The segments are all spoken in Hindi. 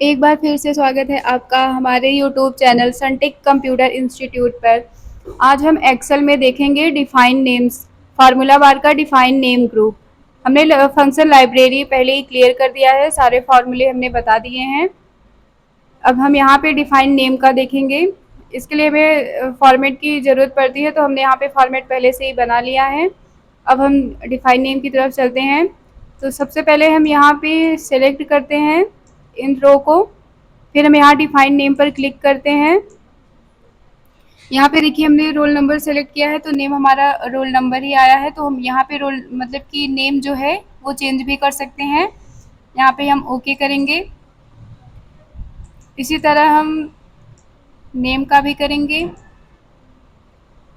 एक बार फिर से स्वागत है आपका हमारे YouTube channel Suntech computer institute पर। आज हम एक्सेल में देखेंगे डिफाइन नेम्स, फार्मूला बार का डिफाइन नेम ग्रुप। हमने फंक्शन लाइब्रेरी पहले ही क्लियर कर दिया है, सारे फार्मूले हमने बता दिए हैं। अब हम यहाँ पे डिफाइन नेम का देखेंगे। इसके लिए हमें फॉर्मेट की ज़रूरत पड़ती है, तो हमने यहाँ पे फॉर्मेट पहले से ही बना लिया है। अब हम डिफाइन नेम की तरफ चलते हैं। तो सबसे पहले हम यहाँ पे सेलेक्ट करते हैं इन रो को, फिर हम यहाँ डिफाइन नेम पर क्लिक करते हैं। यहाँ पे देखिए हमने रोल नंबर सेलेक्ट किया है, तो नेम हमारा रोल नंबर ही आया है। तो हम यहाँ पे रोल मतलब कि नेम जो है वो चेंज भी कर सकते हैं। यहाँ पे हम ओके करेंगे। इसी तरह हम नेम का भी करेंगे।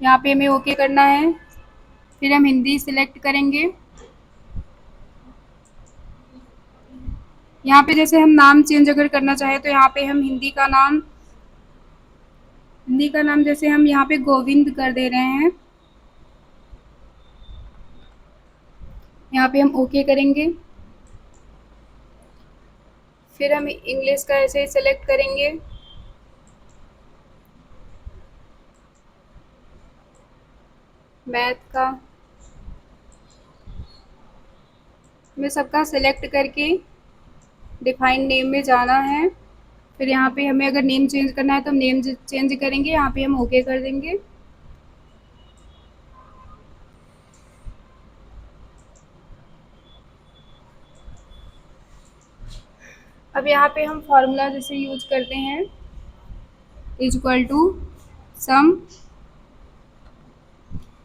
यहाँ पे हमें ओके करना है, फिर हम हिंदी सिलेक्ट करेंगे। यहाँ पे जैसे हम नाम चेंज अगर करना चाहे तो यहाँ पे हम हिंदी का नाम जैसे हम यहाँ पे गोविंद कर दे रहे हैं। यहाँ पे हम ओके करेंगे। फिर हम इंग्लिश का ऐसे ही सेलेक्ट करेंगे। मैथ का हमें सबका सेलेक्ट करके डिफाइन नेम में जाना है। फिर यहाँ पे हमें अगर नेम चेंज करना है तो हम नेम चेंज करेंगे। यहाँ पे हम ओके कर देंगे। अब यहाँ पे हम फॉर्मूला जैसे यूज करते हैं, इज इक्वल टू सम।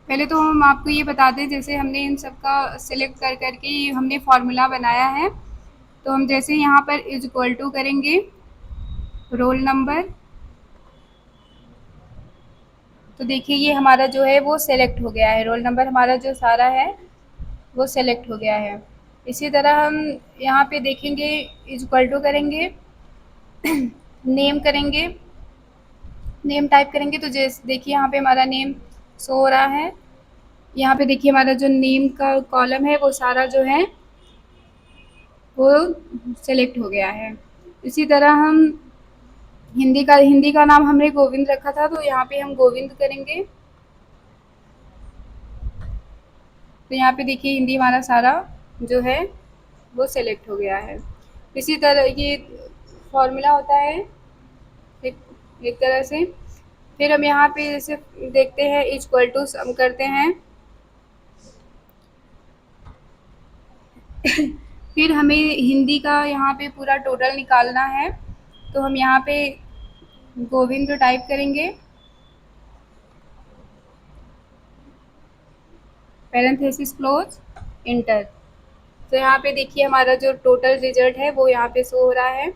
पहले तो हम आपको ये बता दें, जैसे हमने इन सब का सिलेक्ट कर करके हमने फार्मूला बनाया है। तो हम जैसे यहाँ पर इज इक्वल टू करेंगे रोल नंबर, तो देखिए ये हमारा जो है वो सेलेक्ट हो गया है। रोल नंबर हमारा जो सारा है वो सेलेक्ट हो गया है। इसी तरह हम यहाँ पे देखेंगे, इज इक्वल टू करेंगे, नेम करेंगे, नेम टाइप करेंगे। तो जैसे देखिए यहाँ पे हमारा नेम शो हो रहा है। यहाँ पे देखिए हमारा जो नेम का कॉलम है वो सारा जो है वो सेलेक्ट हो गया है। इसी तरह हम हिंदी का नाम हमने गोविंद रखा था, तो यहाँ पे हम गोविंद करेंगे। तो यहाँ पे देखिए हिंदी हमारा सारा जो है वो सेलेक्ट हो गया है। इसी तरह ये फॉर्मूला होता है एक, एक तरह से। फिर हम यहाँ पे जैसे देखते हैं इक्वल टू सम करते हैं। फिर हमें हिंदी का यहाँ पे पूरा टोटल निकालना है, तो हम यहाँ पे गोविंद टाइप करेंगे, पैरेंथेसिस क्लोज, इंटर। तो यहाँ पे देखिए हमारा जो टोटल रिजल्ट है वो यहाँ पे शो हो रहा है।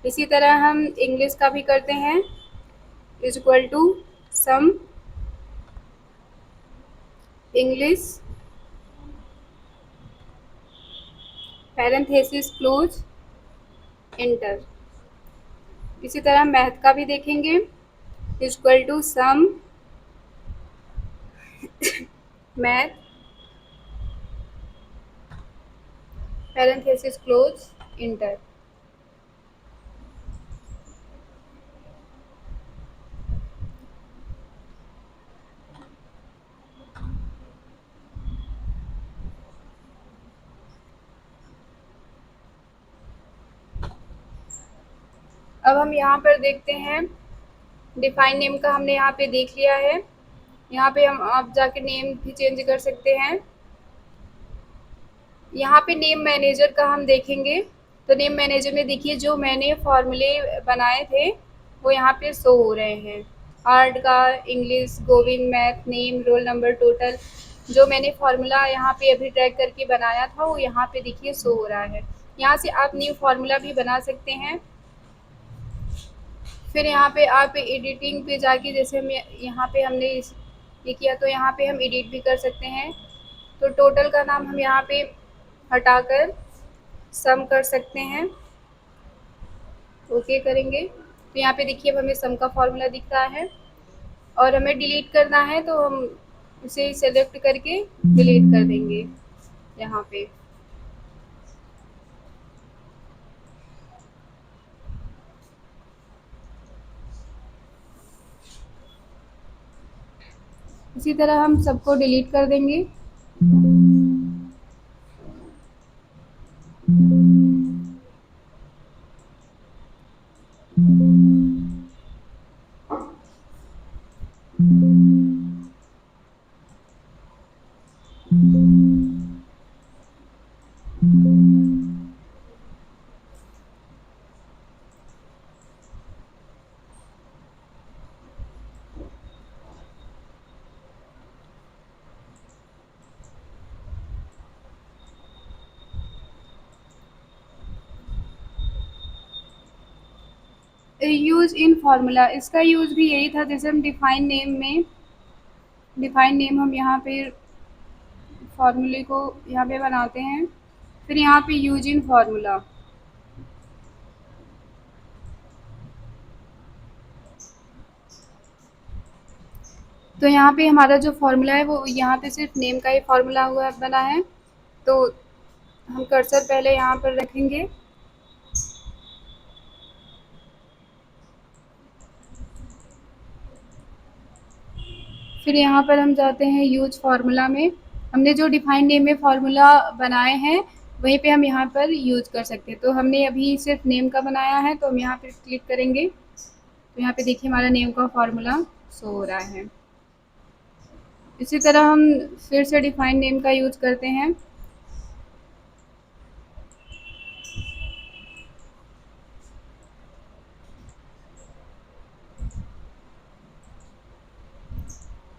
इसी तरह हम इंग्लिश का भी करते हैं, is equal to sum English, parenthesis close, enter. इसी तरह मैथ का भी देखेंगे, is equal to sum math, parenthesis close, enter. अब हम यहाँ पर देखते हैं डिफाइन नेम का हमने यहाँ पे देख लिया है। यहाँ पे हम आप जाके नेम भी चेंज कर सकते हैं। यहाँ पे नेम मैनेजर का हम देखेंगे, तो नेम मैनेजर में देखिए जो मैंने फॉर्मूले बनाए थे वो यहाँ पे शो हो रहे हैं। आर्ट का, English, Govind, math, name, roll number, total, जो मैंने फार्मूला यहाँ पे अभी ट्रैक करके बनाया था वो यहाँ पे देखिए शो हो रहा है। यहाँ से आप न्यू फार्मूला भी बना सकते हैं। फिर यहाँ पे आप एडिटिंग पे जाके जैसे हम यहाँ पे हमने ये किया, तो यहाँ पे हम एडिट भी कर सकते हैं। तो टोटल का नाम हम यहाँ पे हटाकर सम कर सकते हैं, ओके करेंगे। तो यहाँ पे देखिए अब हमें सम का फॉर्मूला दिख रहा है। और हमें डिलीट करना है तो हम इसे सेलेक्ट करके डिलीट कर देंगे यहाँ पे। इसी तरह हम सबको डिलीट कर देंगे। यूज़ इन फार्मूला, इसका यूज़ भी यही था, जैसे हम डिफाइन नेम हम यहाँ पे फार्मूले को यहाँ पे बनाते हैं, फिर यहाँ पे यूज़ इन फार्मूला। तो यहाँ पे हमारा जो फार्मूला है वो यहाँ पे सिर्फ नेम का ही फार्मूला हुआ बना है। तो हम कर्सर पहले यहाँ पर रखेंगे, फिर यहाँ पर हम जाते हैं यूज फार्मूला में। हमने जो डिफाइन नेम में फार्मूला बनाए हैं वहीं पे हम यहाँ पर यूज़ कर सकते हैं। तो हमने अभी सिर्फ नेम का बनाया है, तो हम यहाँ पर क्लिक करेंगे, तो यहाँ पे देखिए हमारा नेम का फार्मूला शो हो रहा है। इसी तरह हम फिर से डिफाइन नेम का यूज़ करते हैं।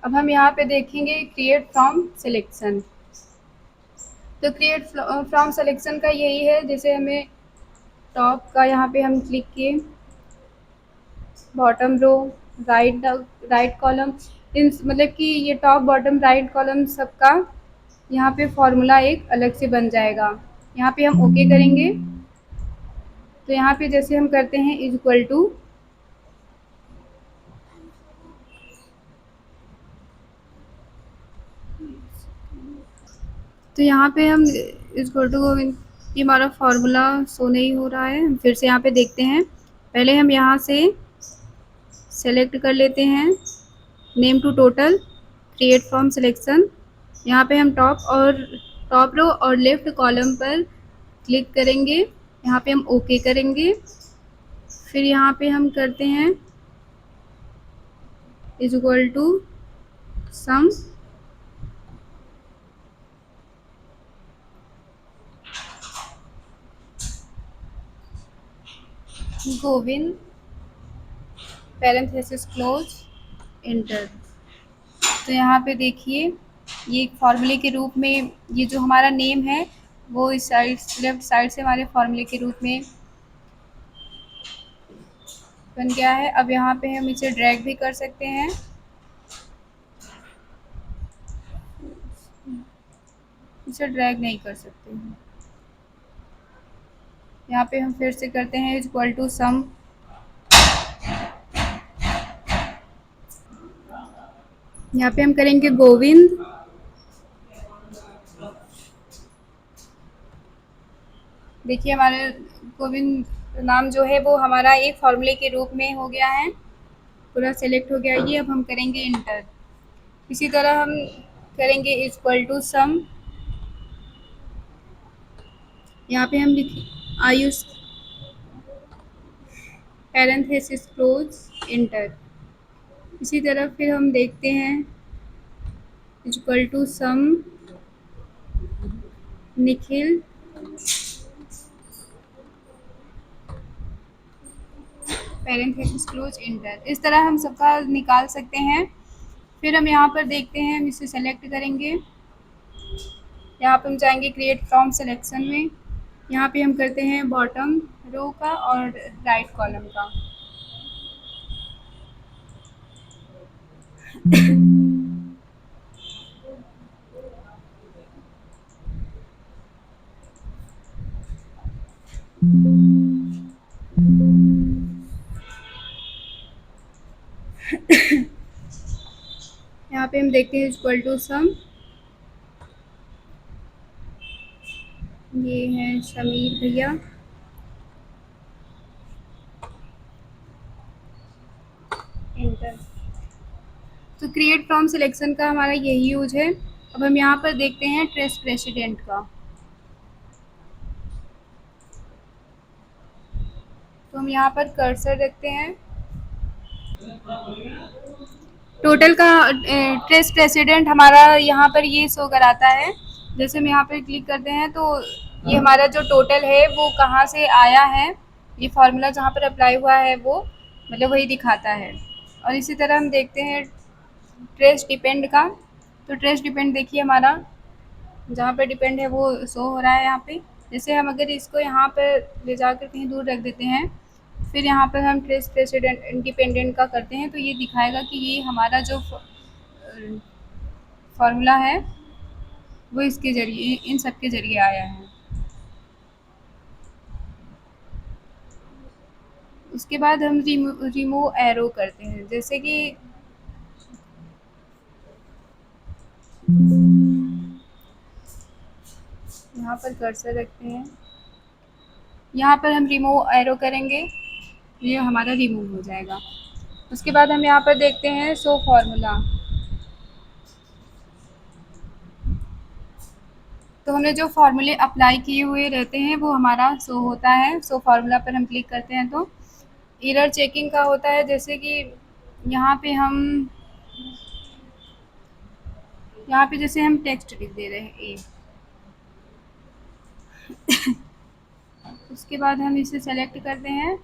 अब हम यहाँ पे देखेंगे क्रिएट फ्रॉम सिलेक्शन। तो क्रिएट फ्रॉम सिलेक्शन का यही है, जैसे हमें टॉप का यहाँ पे हम क्लिक किए, बॉटम रो, राइट कॉलम, इन मतलब कि ये टॉप बॉटम राइट कॉलम सबका यहाँ पे फॉर्मूला एक अलग से बन जाएगा। यहाँ पे हम ओके करेंगे, तो यहाँ पे जैसे हम करते हैं इज इक्वल टू, तो यहाँ पे हम इज इक्वल टू, ये हमारा फार्मूला शो नहीं हो रहा है। हम फिर से यहाँ पे देखते हैं, पहले हम यहाँ से सेलेक्ट कर लेते हैं name to total, create from selection. यहाँ पे हम टॉप रो और लेफ्ट कॉलम पर क्लिक करेंगे, यहाँ पे हम ओके करेंगे, फिर यहाँ पे हम करते हैं is equal to sum, Govind, parenthesis close, enter. तो यहाँ पे देखिए ये एक फार्मूले के रूप में, ये जो हमारा नेम है वो इस साइड लेफ्ट साइड से हमारे फार्मूले के रूप में बन गया है। अब यहाँ पे हम इसे ड्रैग भी कर सकते हैं, इसे ड्रैग नहीं कर सकते हैं। यहाँ पे हम फिर से करते हैं इज इक्वल टू सम, यहाँ पे हम करेंगे गोविंद, देखिए हमारे गोविंद नाम जो है वो हमारा एक फार्मूले के रूप में हो गया है, पूरा सेलेक्ट हो गया ये। अब हम करेंगे इंटर। इसी तरह हम करेंगे इक्वल टू सम, यहाँ पे हम लिखें आयुष, पैरेंथेसिस क्लोज, इंटर। इसी तरह फिर हम देखते हैं equal to sum Nikhil, parenthesis close, enter. इस तरह हम सबका निकाल सकते हैं। फिर हम यहाँ पर देखते हैं, हम इसे सेलेक्ट करेंगे, यहाँ पर हम जाएंगे क्रिएट फ्रॉम सिलेक्शन में, यहाँ पे हम करते हैं बॉटम रो का और राइट कॉलम का। यहाँ पे हम देखते हैं इक्वल टू सम, ये हैं समीर भैया, इंटर। तो क्रिएट फ्रॉम सिलेक्शन का हमारा यही यूज है। अब हम यहाँ पर देखते हैं ट्रेस प्रेसिडेंट का। तो हम यहाँ पर कर्सर रखते हैं। टोटल का ट्रेस प्रेसिडेंट हमारा यहाँ पर ये शो कराता है। जैसे हम यहाँ पर क्लिक करते हैं तो ये हमारा जो टोटल है वो कहाँ से आया है, ये फार्मूला जहाँ पर अप्लाई हुआ है वो मतलब वही दिखाता है। और इसी तरह हम देखते हैं ट्रेस डिपेंड का। तो ट्रेस डिपेंड देखिए हमारा जहाँ पर डिपेंड है वो शो हो रहा है यहाँ पे। जैसे हम अगर इसको यहाँ पर ले जाकर कहीं दूर रख देते हैं, फिर यहाँ पर हम ट्रेस प्रेसिडेंट इंडिपेंडेंट का करते हैं तो ये दिखाएगा कि ये हमारा जो फार्मूला है वो इसके ज़रिए इन सब के ज़रिए आया है। उसके बाद हम रिमूव एरो करते हैं। जैसे कि यहाँ पर कर्सर रखते हैं, यहाँ पर हम रिमूव एरो करेंगे, ये हमारा रिमूव हो जाएगा। उसके बाद हम यहाँ पर देखते हैं शो फार्मूला। तो हमने जो फार्मूले अप्लाई किए हुए रहते हैं वो हमारा शो होता है। शो फार्मूला पर हम क्लिक करते हैं तो एरर चेकिंग का होता है। जैसे कि यहाँ पे हम यहाँ पे जैसे हम टेक्स्ट लिख दे रहे हैं ए, उसके बाद हम इसे सेलेक्ट करते हैं।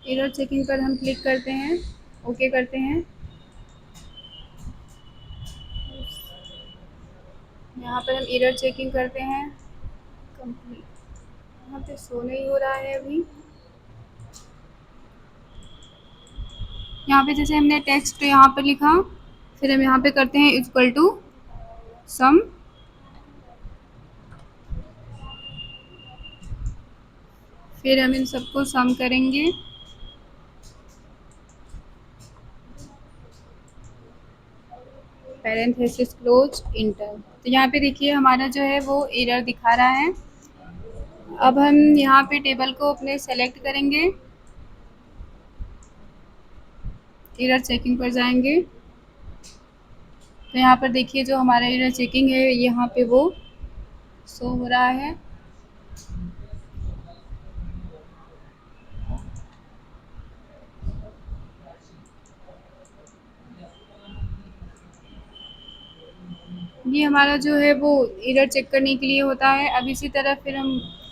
एरर चेकिंग पर हम क्लिक करते हैं, ओके करते हैं। यहाँ पर हम एरर चेकिंग करते हैं, कंप्लीट। यहाँ पे शो नहीं हो रहा है अभी। यहाँ पे जैसे हमने टेक्स्ट यहाँ पर लिखा, फिर हम यहाँ पे करते हैं इक्वल टू सम, फिर हम इन सबको सम करेंगे। Parenthesis close enter. तो यहाँ पे देखिए हमारा जो है वो एरर दिखा रहा है। अब हम यहाँ पे टेबल को अपने सेलेक्ट करेंगे, एरर चेकिंग पर जाएंगे। तो यहाँ पर देखिए जो हमारा एरर चेकिंग है यहाँ पे वो शो हो रहा है। ये हमारा जो है वो एरर चेक करने के लिए होता है। अब इसी तरह फिर हम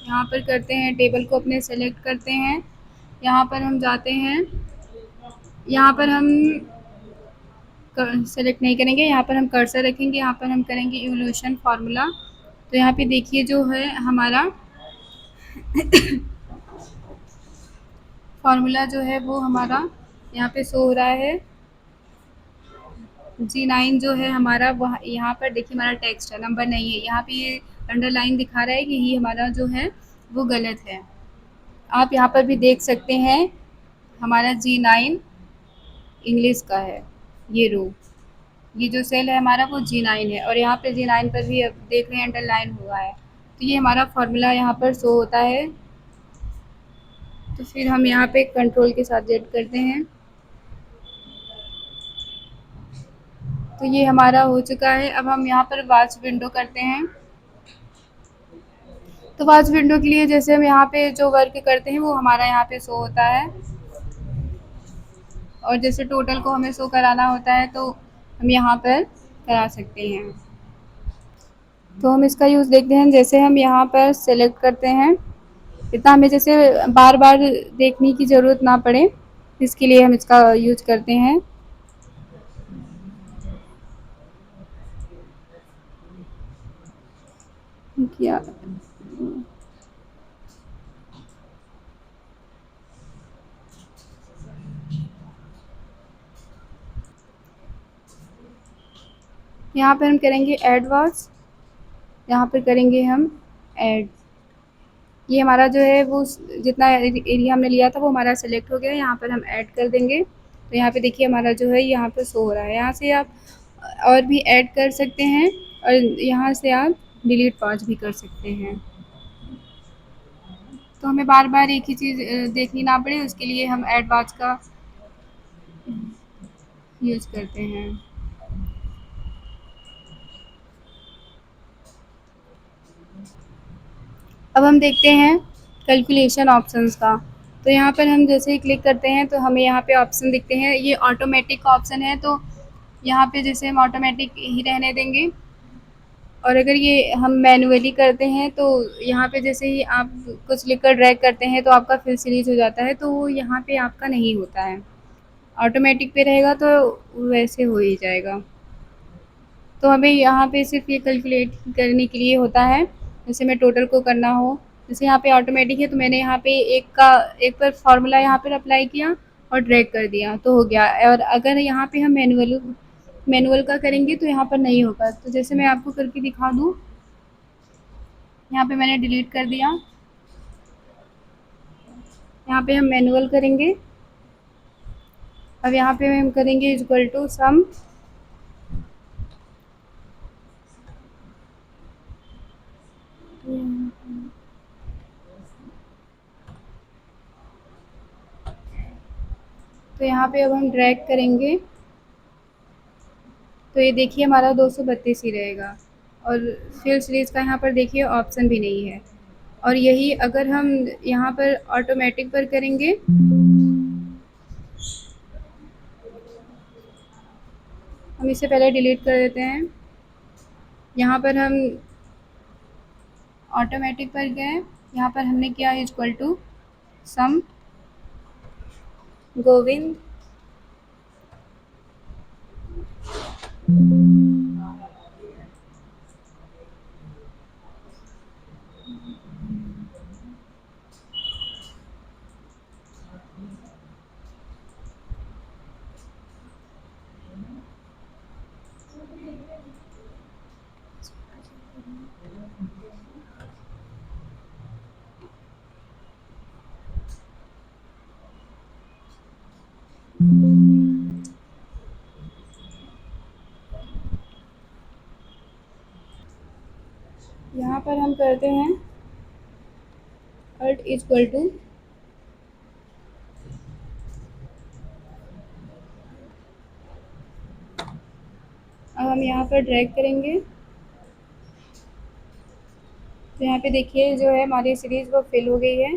यहाँ पर करते हैं, टेबल को अपने सेलेक्ट करते हैं, यहाँ पर हम जाते हैं, यहाँ पर हम सेलेक्ट नहीं करेंगे, यहाँ पर हम कर्सर रखेंगे, यहाँ पर हम करेंगे इवोल्यूशन फार्मूला। तो यहाँ पे देखिए जो है हमारा फार्मूला जो है वो हमारा यहाँ पे शो हो रहा है। G9 जो है हमारा वह यहाँ पर देखिए हमारा टेक्स्ट है, नंबर नहीं है। यहाँ पे ये अंडरलाइन दिखा रहा है कि ये हमारा जो है वो गलत है। आप यहाँ पर भी देख सकते हैं हमारा G9 इंग्लिश का है, ये रो, ये जो सेल है हमारा वो G9 है। और यहाँ पे G9 पर भी अब देख रहे हैं अंडरलाइन हुआ है। तो ये हमारा फार्मूला यहाँ पर शो होता है। तो फिर हम यहाँ पे कंट्रोल के साथ जेड करते हैं। तो ये हमारा हो चुका है। अब हम यहाँ पर वॉच विंडो करते हैं। तो वॉच विंडो के लिए जैसे हम यहाँ पे जो वर्क करते हैं वो हमारा यहाँ पे शो होता है। और जैसे टोटल को हमें शो कराना होता है तो हम यहाँ पर करा सकते हैं। तो हम इसका यूज़ देखते हैं। जैसे हम यहाँ पर सेलेक्ट करते हैं, इतना हमें जैसे बार बार देखने की ज़रूरत ना पड़े, इसके लिए हम इसका यूज करते हैं। क्या यहाँ पर हम करेंगे ऐड वॉच, यहाँ पर करेंगे हम ऐड। ये हमारा जो है वो जितना एरिया हमने लिया था वो हमारा सेलेक्ट हो गया। यहाँ पर हम ऐड कर देंगे। तो यहाँ पे देखिए हमारा जो है यहाँ पर शो हो रहा है। यहाँ से आप और भी ऐड कर सकते हैं और यहाँ से आप डिलीट वॉच भी कर सकते हैं। तो हमें बार बार एक ही चीज़ देखनी ना पड़े, उसके लिए हम एडवांस का यूज़ करते हैं। अब हम देखते हैं कैलकुलेशन ऑप्शंस का। तो यहाँ पर हम जैसे ही क्लिक करते हैं तो हमें यहाँ पे ऑप्शन दिखते हैं, ये ऑटोमेटिक का ऑप्शन है, तो यहाँ पे जैसे हम ऑटोमेटिक ही रहने देंगे। और अगर ये हम मैनुअली करते हैं तो यहाँ पे जैसे ही आप कुछ लिखकर ड्रैग करते हैं तो आपका फिल सीरीज हो जाता है, तो वो यहाँ पे आपका नहीं होता है। ऑटोमेटिक पे रहेगा तो वैसे हो ही जाएगा। तो हमें यहाँ पे सिर्फ ये कैलकुलेट करने के लिए होता है, जैसे मैं टोटल को करना हो, जैसे यहाँ पे ऑटोमेटिक है तो मैंने यहाँ पे एक पर फार्मूला यहाँ पर अप्लाई किया और ड्रैग कर दिया तो हो गया। और अगर यहाँ पे हम मैनुअल का करेंगे तो यहाँ पर नहीं होगा। तो जैसे मैं आपको करके दिखा दूँ, यहाँ पे मैंने डिलीट कर दिया। यहाँ पे हम मैनुअल करेंगे। अब यहाँ पे हम करेंगे इक्वल टू सम। तो यहाँ पे अब हम ड्रैग करेंगे तो ये देखिए हमारा 232 ही रहेगा। और फिल सीरीज़ का यहाँ पर देखिए ऑप्शन भी नहीं है। और यही अगर हम यहाँ पर ऑटोमेटिक पर करेंगे, हम इसे पहले डिलीट कर देते हैं। यहाँ पर हम ऑटोमेटिक पर गए, यहाँ पर हमने किया इक्वल टू सम गोविंद यहाँ पर हम करते हैं अल्ट इक्वल टू, अब हम यहाँ पर ड्रैग करेंगे तो यहाँ पे देखिए जो है हमारी सीरीज़ वो फिल हो गई है।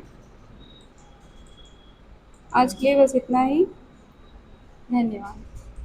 आज के लिए बस इतना ही। धन्यवाद।